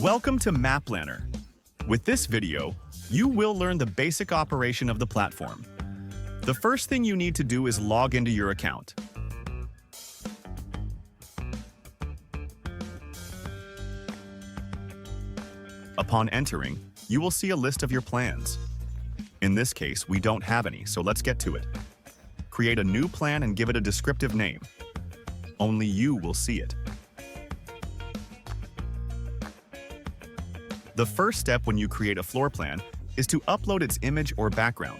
Welcome to Mapplanner. With this video, you will learn the basic operation of the platform. The first thing you need to do is log into your account. Upon entering, you will see a list of your plans. In this case, we don't have any, so let's get to it. Create a new plan and give it a descriptive name. Only you will see it. The first step when you create a floor plan is to upload its image or background.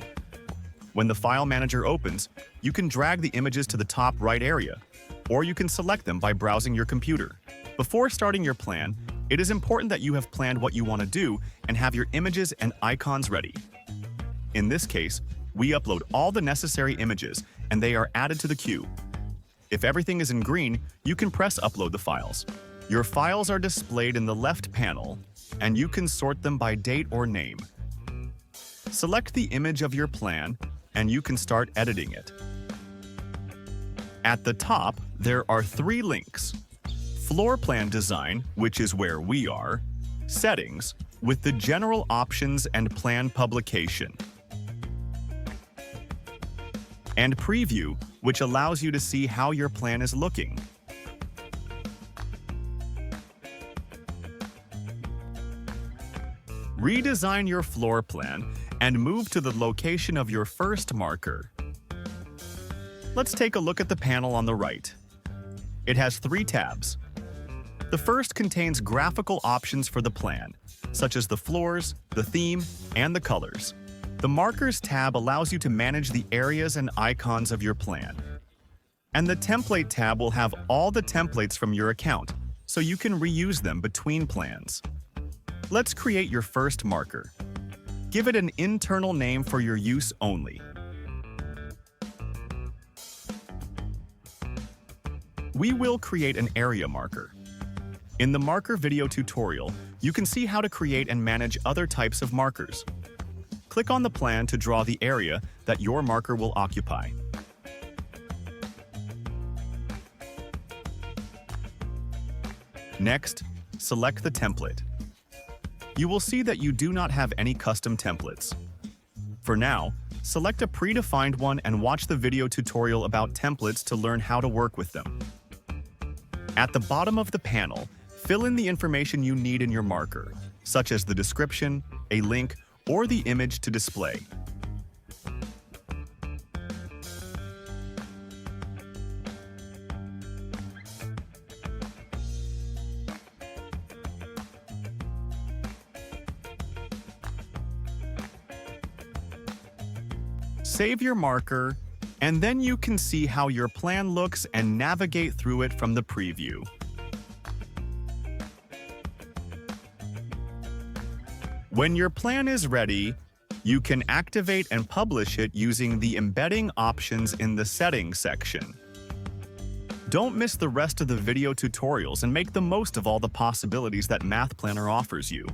When the file manager opens, you can drag the images to the top right area, or you can select them by browsing your computer. Before starting your plan, it is important that you have planned what you want to do and have your images and icons ready. In this case, we upload all the necessary images and they are added to the queue. If everything is in green, you can press upload the files. Your files are displayed in the left panel, and you can sort them by date or name. Select the image of your plan, and you can start editing it. At the top, there are 3 links: Floor Plan Design, which is where we are, Settings, with the general options and plan publication, and Preview, which allows you to see how your plan is looking. Redesign your floor plan and move to the location of your first marker. Let's take a look at the panel on the right. It has 3 tabs. The first contains graphical options for the plan, such as the floors, the theme, and the colors. The Markers tab allows you to manage the areas and icons of your plan. And the Template tab will have all the templates from your account, so you can reuse them between plans. Let's create your first marker. Give it an internal name for your use only. We will create an area marker. In the marker video tutorial, you can see how to create and manage other types of markers. Click on the plan to draw the area that your marker will occupy. Next, select the template. You will see that you do not have any custom templates. For now, select a predefined one and watch the video tutorial about templates to learn how to work with them. At the bottom of the panel, fill in the information you need in your marker, such as the description, a link, or the image to display. Save your marker, and then you can see how your plan looks and navigate through it from the preview. When your plan is ready, you can activate and publish it using the embedding options in the Settings section. Don't miss the rest of the video tutorials and make the most of all the possibilities that Mapplanner offers you.